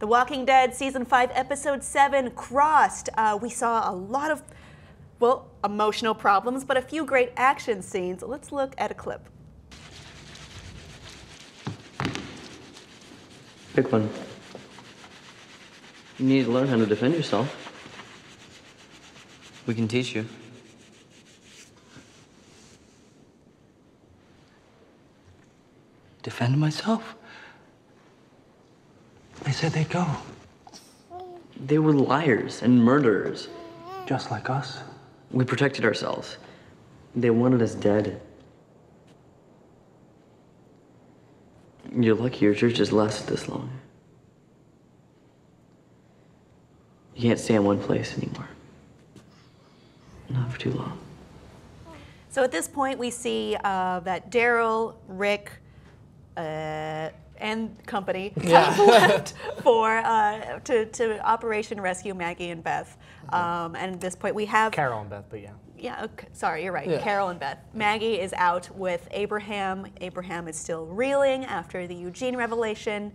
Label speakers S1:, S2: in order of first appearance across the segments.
S1: The Walking Dead Season 5, Episode 7, Crossed. We saw a lot of, well, emotional problems, but a few great action scenes. Let's look at a clip.
S2: Pick one. You need to learn how to defend yourself. We can teach you. Defend myself?
S3: They said they'd go.
S2: They were liars and murderers.
S3: Just like us.
S2: We protected ourselves. They wanted us dead. You're lucky your church has lasted this long. You can't stay in one place anymore. Not for too long.
S1: So at this point, we see that Daryl, Rick, and company have left for to Operation Rescue Maggie and Beth. And at this point, we have
S4: Carol and Beth, but yeah.
S1: Yeah, okay, sorry, you're right.
S4: Yeah.
S1: Carol and Beth. Maggie is out with Abraham. Abraham is still reeling after the Eugene revelation.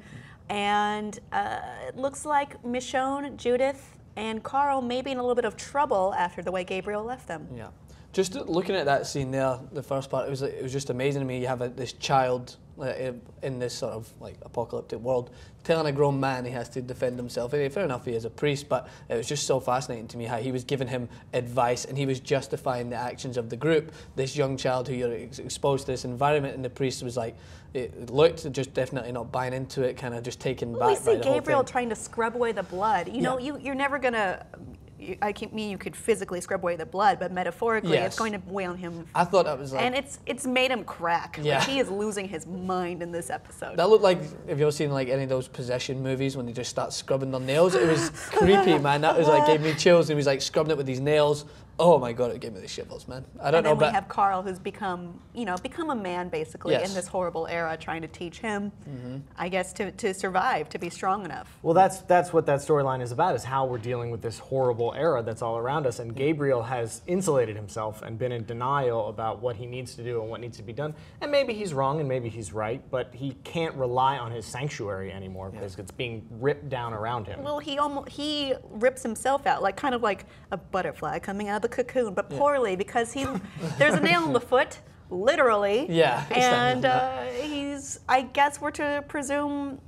S1: And it looks like Michonne, Judith, and Carl may be in a little bit of trouble after the way Gabriel left them.
S5: Yeah. Just looking at that scene there, the first part, it was just amazing to me. You have this child in this sort of like apocalyptic world telling a grown man he has to defend himself. And fair enough, he is a priest, but it was just so fascinating to me how he was giving him advice and he was justifying the actions of the group. This young child who you're exposed to this environment, and the priest was like, it looked just definitely not buying into it, kind of just taken back by the whole thing.
S1: We see Gabriel trying to scrub away the blood. You know, you're never gonna. I mean, you could physically scrub away the blood, but metaphorically, it's going to weigh on him.
S5: I thought that was like,
S1: and it's made him crack.
S5: Yeah.
S1: Like, he is losing his mind in this episode.
S5: That looked like, have you ever seen like any of those possession movies when they just start scrubbing their nails? It was creepy, man. That was like, gave me chills. And he was like scrubbing it with these nails. Oh my God, it gave me the shivers, man. I don't know.
S1: And then we have Carl, who's become a man basically in this horrible era, trying to teach him, I guess, to survive, to be strong enough.
S4: Well, that's what that storyline is about, is how we're dealing with this horrible era that's all around us. And Gabriel has insulated himself and been in denial about what he needs to do and what needs to be done. And maybe he's wrong and maybe he's right, but he can't rely on his sanctuary anymore because it's being ripped down around him.
S1: Well, he rips himself out, like kind of like a butterfly coming out of the cocoon, but poorly, because there's a nail in the foot, literally.
S5: Yeah.
S1: And I guess we're to presume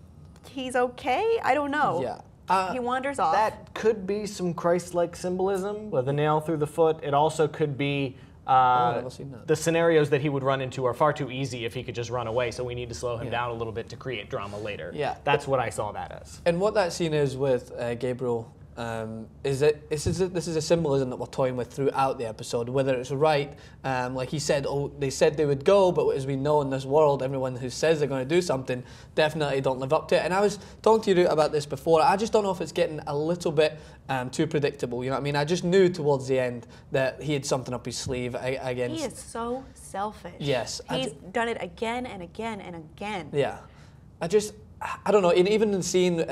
S1: he's okay. I don't know.
S5: Yeah.
S1: He wanders off.
S4: That could be some Christ-like symbolism with a nail through the foot. It also could be the scenarios that he would run into are far too easy if he could just run away, so we need to slow him down a little bit to create drama later.
S5: Yeah.
S4: That's what I saw that as.
S5: And what that scene is with Gabriel is that this is a symbolism that we're toying with throughout the episode, whether it's right, like he said, they said they would go, but as we know in this world, everyone who says they're going to do something definitely don't live up to it. And I was talking to you about this before, I just don't know if it's getting a little bit too predictable, you know what I mean? I just knew towards the end that he had something up his sleeve against...
S1: He is so selfish.
S5: Yes.
S1: He's done it again and again and again.
S5: Yeah. I don't know, and even in the scene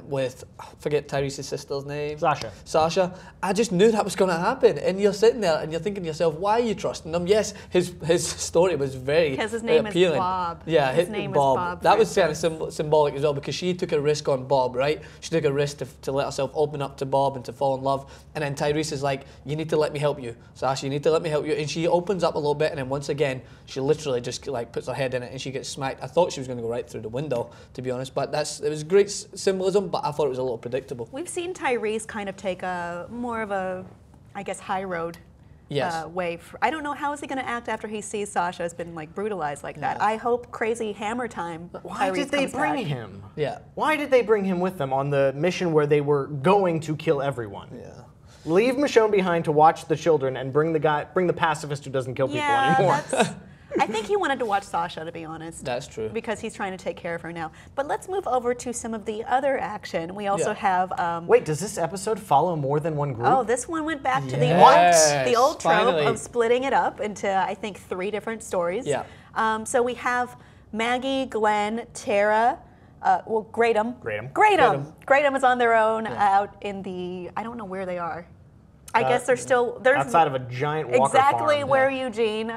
S5: with, I forget Tyreese's sister's name. Sasha. I just knew that was going to happen. And you're sitting there and you're thinking to yourself, why are you trusting him? Yes, his story was very appealing.
S1: Because his name is Bob.
S5: Yeah,
S1: his name is Bob.
S5: That was kind of symbolic as well, because she took a risk on Bob, right? She took a risk to let herself open up to Bob and to fall in love. And then Tyreese is like, you need to let me help you. Sasha, you need to let me help you. And she opens up a little bit, and then once again, she literally just like puts her head in it and she gets smacked. I thought she was going to go right through the window, to be honest, but it was great symbolism, but I thought it was a little predictable.
S1: We've seen Tyreese kind of take a more of a, I guess, high road way. I don't know, how is he going to act after he sees Sasha has been like brutalized like that. I hope crazy hammer time.
S4: Why did they bring him?
S5: Yeah.
S4: Why did they bring him with them on the mission where they were going to kill everyone?
S5: Yeah.
S4: Leave Michonne behind to watch the children and bring the pacifist who doesn't kill people anymore.
S1: I think he wanted to watch Sasha, to be honest.
S5: That's true.
S1: Because he's trying to take care of her now. But let's move over to some of the other action. We also have...
S4: Wait, does this episode follow more than one group?
S1: Oh, this one went back to the old trope of splitting it up into, I think, 3 different stories.
S5: Yeah.
S1: So we have Maggie, Glenn, Tara... Greydom. Greydom is on their own out in the... I don't know where they are. I guess they're still...
S4: outside of a giant Walker farm.
S1: Where Eugene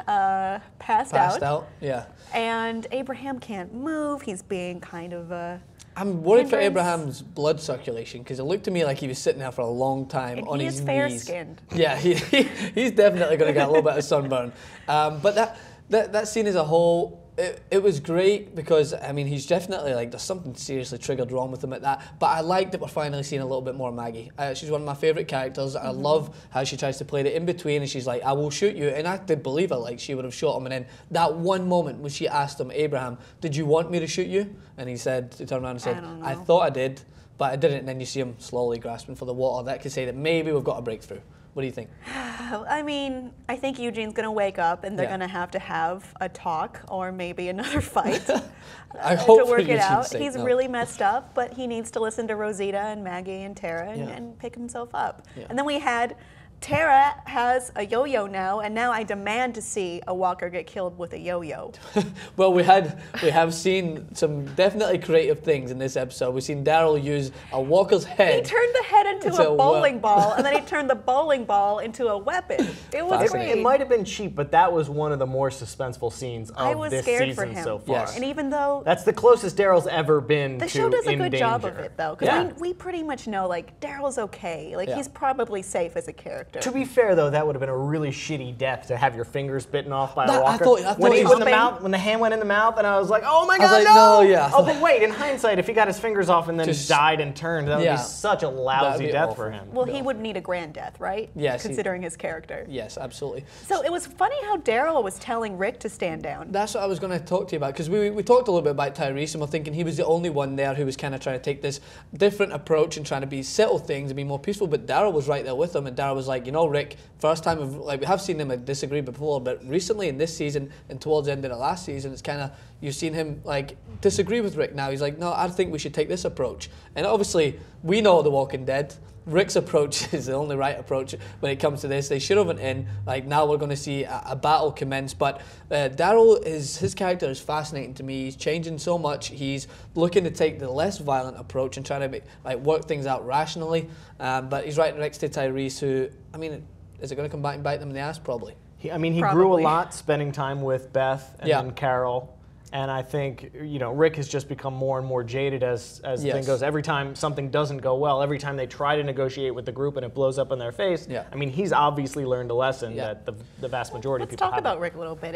S1: passed out.
S5: Yeah.
S1: And Abraham can't move. He's being kind of
S5: I'm worried for
S1: hindrance.
S5: Abraham's blood circulation because it looked to me like he was sitting there for a long time
S1: And
S5: on
S1: he
S5: his
S1: is
S5: knees.
S1: fair-skinned.
S5: Yeah, he's definitely going to get a little bit of sunburn. But that scene as a whole, it was great because, I mean, he's definitely like, there's something seriously triggered wrong with him at that. But I like that we're finally seeing a little bit more of Maggie. She's one of my favourite characters. I love how she tries to play the in-between and she's like, I will shoot you. And I did believe her, like she would have shot him. And then that one moment when she asked him, Abraham, did you want me to shoot you? And he turned around and said, I thought I did, but I didn't. And then you see him slowly grasping for the water. That could say that maybe we've got a breakthrough. What do you think?
S1: I mean, I think Eugene's going to wake up and they're going to have a talk or maybe another fight
S5: I hope
S1: to
S5: for
S1: work it
S5: Eugene's
S1: out.
S5: sake,
S1: He's
S5: no.
S1: really messed up, but he needs to listen to Rosita and Maggie and Tara and pick himself up.
S5: Yeah.
S1: And then we had Tara has a yo-yo now, and now I demand to see a walker get killed with a yo-yo.
S5: Well, we have seen some definitely creative things in this episode. We've seen Daryl use a walker's head.
S1: He turned the head into a bowling ball, and then he turned the bowling ball into a weapon. It was great.
S4: It might have been cheap, but that was one of the more suspenseful scenes
S1: I
S4: of
S1: was
S4: this
S1: scared for
S4: season
S1: him.
S4: so far.
S5: Yes.
S1: And even though
S4: That's the closest Daryl's ever been
S1: the
S4: to
S1: show does a
S4: in
S1: good job of
S4: danger.
S1: it, though, because
S4: Yeah.
S1: we pretty much know, like, Daryl's okay. Like,
S5: Yeah.
S1: he's probably safe as a character.
S4: To be fair, though, that would have been a really shitty death to have your fingers bitten off by
S5: That-
S4: a
S5: I
S4: walker.
S5: thought
S4: when he was in the
S1: Chomping.
S4: mouth, when the hand went in the mouth, and I was like, oh my
S5: I was
S4: god,
S5: like,
S4: no!
S5: no, yeah.
S4: Oh, but wait, in hindsight, if he got his fingers off and then
S5: Just-
S4: died and turned, that would
S5: Yeah.
S4: be such a
S5: That'd
S4: lousy
S5: be
S4: death
S5: awful.
S4: for him.
S1: Well, he would need a grand death, right?
S5: Yes, he-
S1: Considering his character.
S5: Yes, absolutely.
S1: So it was funny how Daryl was telling Rick to stand down.
S5: That's what I was going to talk to you about because we talked a little bit about Tyreese and we're thinking he was the only one there who was kind of trying to take this different approach and trying to settle things and be more peaceful. But Daryl was right there with him, and Daryl was like, you know, Rick, first time we have seen him disagree before, but recently in this season and towards the end of the last season, it's kind of you've seen him like disagree with Rick now. He's like, no, I think we should take this approach. And obviously, we know The Walking Dead. Rick's approach is the only right approach when it comes to this. They should have went in. Like now we're going to see a battle commence. But Daryl, his character is fascinating to me. He's changing so much. He's looking to take the less violent approach and trying to work things out rationally. But he's right next to Tyreese, who, I mean, is it going to come back and bite them in the ass? Probably.
S4: He grew a
S1: Probably.
S4: lot spending time with Beth and then Carol. And I think, Rick has just become more and more jaded as the thing goes. Every time something doesn't go well, every time they try to negotiate with the group and it blows up in their face, I mean, he's obviously learned a lesson that the vast majority of
S1: Let's
S4: people
S1: talk
S4: haven't.
S1: about Rick a little bit.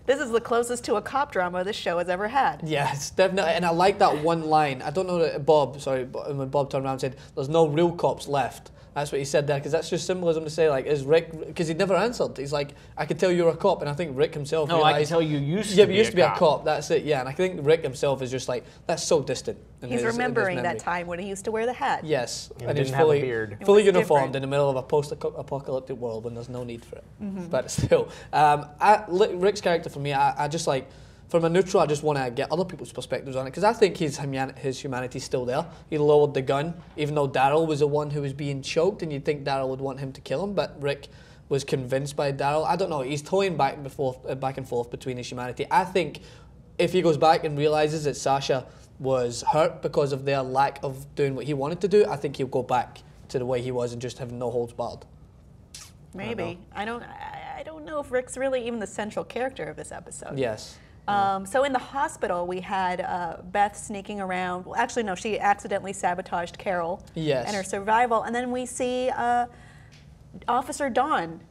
S1: This is the closest to a cop drama this show has ever had.
S5: Yes, definitely. And I like that one line. I don't know that when Bob turned around and said, there's no real cops left. That's what he said there, because that's just symbolism to say, like, is Rick, because he never answered. He's like, I could tell you're a cop, and I think Rick himself
S4: No,
S5: realized,
S4: I can tell you used to
S5: yeah,
S4: be
S5: but used to be a
S4: cop.
S5: cop. That's it, yeah. And I think Rick himself is just like, that's so distant.
S1: He's remembering that time when he used to wear the hat.
S5: Yes,
S4: And
S5: he's
S4: didn't have a beard.
S5: fully
S1: It was
S5: uniformed
S1: different.
S5: in the middle of a post-apocalyptic world when there's no need for it. But still, Rick's character for me, I just like, from a neutral, I just want to get other people's perspectives on it because I think his humanity's still there. He lowered the gun, even though Daryl was the one who was being choked, and you'd think Daryl would want him to kill him, but Rick was convinced by Daryl. I don't know. He's toying back and forth between his humanity. I think if he goes back and realizes that Sasha was hurt because of their lack of doing what he wanted to do, I think he'll go back to the way he was and just have no holds barred.
S1: Maybe. I don't know if Rick's really even the central character of this episode.
S5: Yes.
S1: So in the hospital, we had Beth sneaking around. Well, actually, no, she accidentally sabotaged Carol and her survival. And then we see Officer Dawn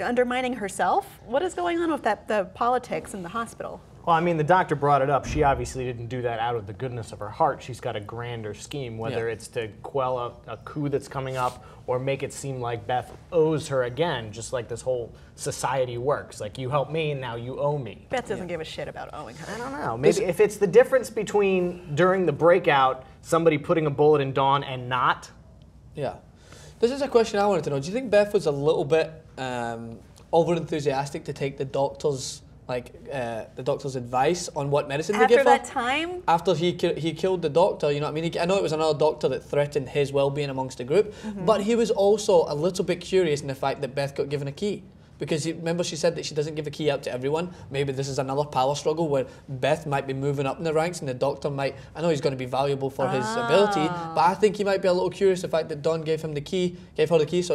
S1: undermining herself. What is going on with the politics in the hospital?
S4: Well, I mean, the doctor brought it up. She obviously didn't do that out of the goodness of her heart. She's got a grander scheme, whether it's to quell a coup that's coming up or make it seem like Beth owes her again, just like this whole society works. Like, you helped me, and now you owe me.
S1: Beth doesn't give a shit about owing her.
S4: I don't know. Maybe if it's the difference between, during the breakout, somebody putting a bullet in Dawn and not.
S5: Yeah. This is a question I wanted to know. Do you think Beth was a little bit over-enthusiastic to take the doctor's advice on what medicine to give her?
S1: After that time?
S5: After he killed the doctor, you know what I mean? I know it was another doctor that threatened his well-being amongst the group, but he was also a little bit curious in the fact that Beth got given a key. because remember she said that she doesn't give a key out to everyone. Maybe this is another power struggle where Beth might be moving up in the ranks and the doctor might, I know he's going to be valuable for his ability, but I think he might be a little curious the fact that Don gave her the key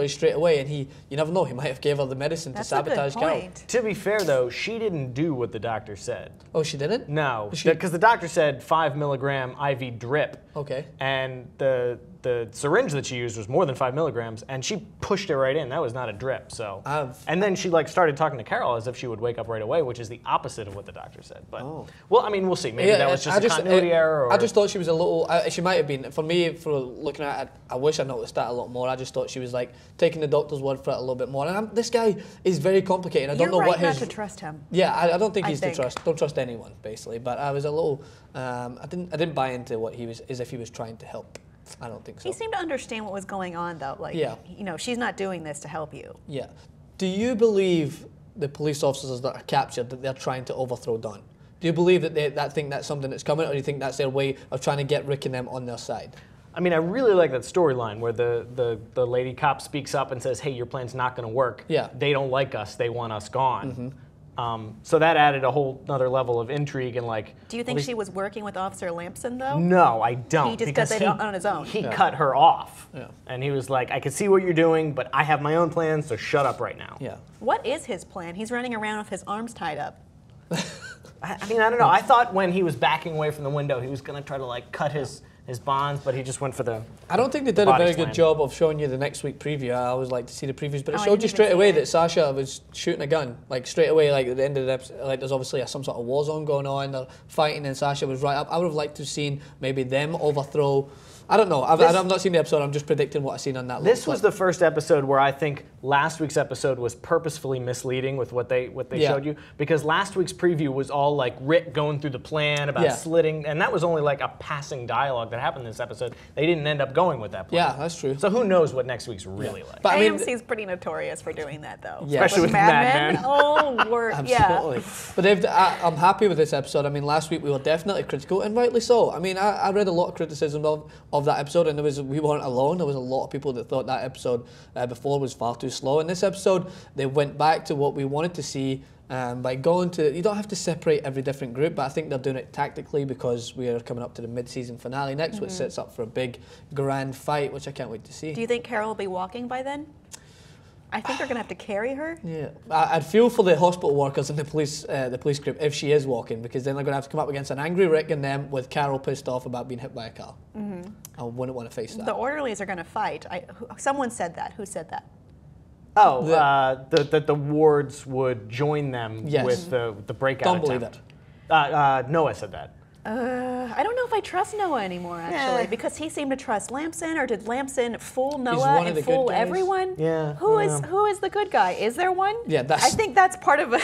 S5: straight away, and you never know, he might have gave her the medicine
S1: That's
S5: to sabotage
S1: a good
S5: Carol.
S1: point.
S4: To be fair, though, she didn't do what the doctor said.
S5: Oh, she didn't?
S4: No,
S5: She-
S4: because the doctor said 5 milligram IV drip.
S5: Okay.
S4: And the syringe that she used was more than 5 milligrams, and she pushed it right in. That was not a drip. So. And then she started talking to Carol as if she would wake up right away, which is the opposite of what the doctor said. But well, I mean, we'll see. Maybe that was just a continuity error. Or...
S5: I just thought she was a little. She might have been. For me, for looking at it, I wish I noticed that a lot more. I just thought she was like taking the doctor's word for it a little bit more. And this guy is very complicated. I don't know what his.
S1: You're right not to trust him.
S5: Yeah, I don't think he's
S1: think.
S5: to trust. Don't trust anyone, basically. But I was a little. I didn't buy into what he was, as if he was trying to help. I don't think so.
S1: He seemed to understand what was going on, though. Like, she's not doing this to help you.
S5: Yeah. Do you believe the police officers that are captured, that they're trying to overthrow Don? Do you believe that they think that's something that's coming, or do you think that's their way of trying to get Rick and them on their side?
S4: I mean, I really like that storyline where the lady cop speaks up and says, hey, your plan's not going to work.
S5: Yeah.
S4: They don't like us. They want us gone. So that added a whole other level of intrigue and like.
S1: Do you think she was working with Officer Lampson, though?
S4: No, I don't.
S1: He just does it on his own.
S4: He cut her off.
S5: Yeah.
S4: And he was like, I can see what you're doing, but I have my own plans, so shut up right now.
S5: Yeah.
S1: What is his plan? He's running around with his arms tied up.
S4: I mean, I don't know. I thought when he was backing away from the window, he was going to try to like cut his bonds, but he just went for the.
S5: I don't think they did a very good job of showing you the next week preview. I always like to see the previews, but it showed you straight away that Sasha was shooting a gun. Like straight away, like at the end of the episode, like there's obviously some sort of war zone going on. They're fighting, and Sasha was right up. I would have liked to have seen maybe them overthrow. I don't know. I've not seen the episode. I'm just predicting what I've seen on that.
S4: This was the first episode where I think last week's episode was purposefully misleading with what they showed you, because last week's preview was all like Rick going through the plan about slitting, and that was only like a passing dialogue that happened in this episode. They didn't end up going with that plan.
S5: Yeah, that's true.
S4: So who knows what next week's really like?
S5: But I mean,
S1: AMC's pretty notorious for doing that, though.
S5: Yeah.
S4: Especially with Mad Men.
S1: Oh, word.
S5: Absolutely.
S1: Yeah.
S5: But I'm happy with this episode. I mean, last week we were definitely critical, and rightly so. I mean, I read a lot of criticism of that episode, and we weren't alone. There was a lot of people that thought that episode before was far too slow. In this episode, they went back to what we wanted to see by going to. You don't have to separate every different group, but I think they're doing it tactically because we are coming up to the mid-season finale next, which sets up for a big, grand fight, which I can't wait to see.
S1: Do you think Carol will be walking by then? I think they're going to have to carry her.
S5: Yeah, I'd feel for the hospital workers and the police group if she is walking, because then they're going to have to come up against an angry Rick and them with Carol pissed off about being hit by a car. I wouldn't want to face that.
S1: The orderlies are going to fight. Someone said that. Who said that?
S4: Oh, that the wards would join them with the breakout
S5: Don't
S4: attempt.
S5: believe it.
S4: Noah said that.
S1: I don't know if I trust Noah anymore, actually, because he seemed to trust Lampson, or did Lampson fool Noah and fool everyone?
S4: Yeah.
S1: Who is the good guy? Is there one?
S5: Yeah,
S1: I think that's part of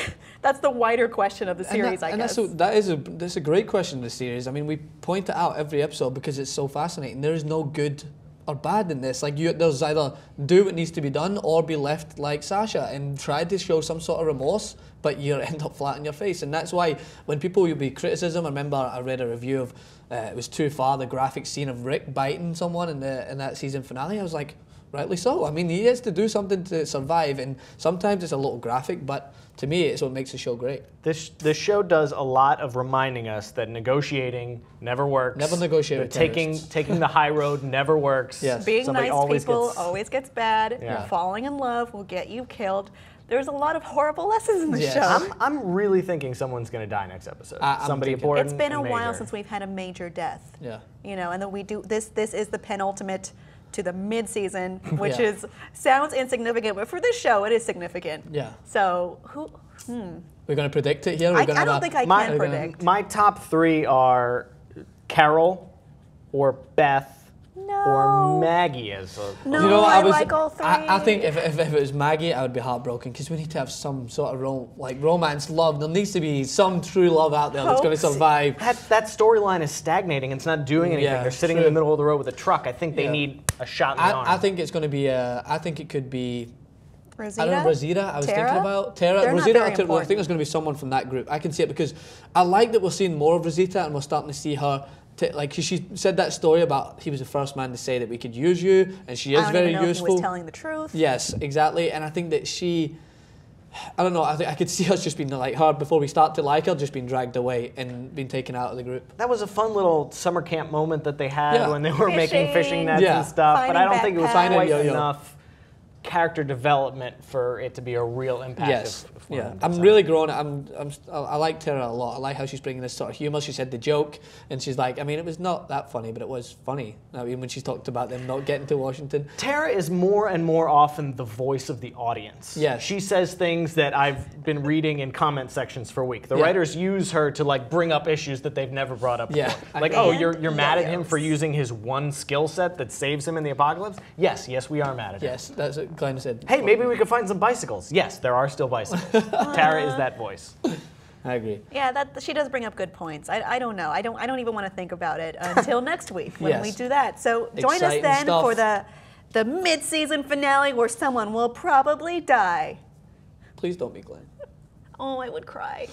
S1: that's the wider question of the series, I guess.
S5: That's a great question in the series. I mean, we point it out every episode because it's so fascinating. There is no good or bad in this. Like there's either do what needs to be done or be left like Sasha and try to show some sort of remorse, but you end up flat in your face. And that's why when people will be criticism, I remember I read a review of it was too far, the graphic scene of Rick biting someone in that season finale. I was like, rightly so. I mean, he has to do something to survive, and sometimes it's a little graphic, but to me, it's what makes the show great.
S4: This show does a lot of reminding us that negotiating never works.
S5: Never negotiate with
S4: taking the high road never works.
S5: Yes.
S1: Being
S4: Somebody
S1: nice people always gets bad.
S4: Yeah.
S1: Falling in love will get you killed. There's a lot of horrible lessons in the
S5: Yes.
S1: show.
S4: I'm really thinking someone's going to die next episode.
S5: I'm
S4: Somebody
S5: thinking.
S4: important.
S1: It's been a
S4: and
S1: while
S4: major.
S1: since we've had a major death.
S5: Yeah.
S1: You know, and then we do this. This is the penultimate to the mid-season, which
S5: Yeah.
S1: sounds insignificant, but for this show, it is significant.
S5: Yeah.
S1: So
S5: We're going to predict it here.
S1: I don't think I can predict.
S4: My top three are Carol, or Beth, or Maggie as a.
S1: No,
S5: You know,
S1: I like all three.
S5: I think if it was Maggie, I would be heartbroken because we need to have some sort of romance, love. There needs to be some true love out there that's going to survive.
S4: That storyline is stagnating. It's not doing anything.
S5: Yeah,
S4: They're sitting in the middle of the road with a truck. I think they need a shot in the arm.
S5: I think it's going to be. I think it could be.
S1: Rosita?
S5: I don't know, Rosita. I was
S1: Tara?
S5: thinking about Tara.
S1: They're not
S5: Rosita.
S1: very
S5: I think
S1: important.
S5: there's going to be someone from that group. I can see it because I like that we're seeing more of Rosita and we're starting to see her. Like she said that story about he was the first man to say that we could use you, and she is
S1: I don't
S5: very
S1: even know
S5: useful.
S1: if he was telling the truth.
S5: Yes, exactly. And I think that I don't know. I think I could see us just being like her before we start to like her, just being dragged away and being taken out of the group.
S4: That was a fun little summer camp moment that they had
S5: Yeah.
S4: when they were making fishing nets
S5: Yeah.
S4: and stuff. But I
S1: Finding
S4: don't think it was
S1: backpacks.
S4: quite
S5: Yo-yo.
S4: enough character development for it to be a real impact.
S5: Yes,
S4: of
S5: yeah.
S4: 100%.
S5: I'm really grown. I liked her a lot. I like how she's bringing this sort of humour. She said the joke, and she's like, I mean, it was not that funny, but it was funny. I mean, when she talked about them not getting to Washington.
S4: Tara is more and more often the voice of the audience.
S5: Yeah.
S4: She says things that I've been reading in comment sections for a week. The
S5: Yeah.
S4: writers use her to like bring up issues that they've never brought up
S5: Yeah.
S4: before. Like,
S5: And
S4: oh, you're mad at him
S1: yo-yos.
S4: for using his one skill set that saves him in the apocalypse? Yes, we are mad at him.
S5: Yes, that's what Glenn said.
S4: Hey, maybe we could find some bicycles. Yes, there are still bicycles. Tara is that voice.
S5: I agree.
S1: Yeah, that she does bring up good points. I don't know. I don't even want to think about it until next week when
S5: Yes.
S1: we do that. So join us
S5: Exciting
S1: then
S5: stuff.
S1: for the mid-season finale where someone will probably die.
S5: Please don't be Glenn.
S1: Oh, I would cry.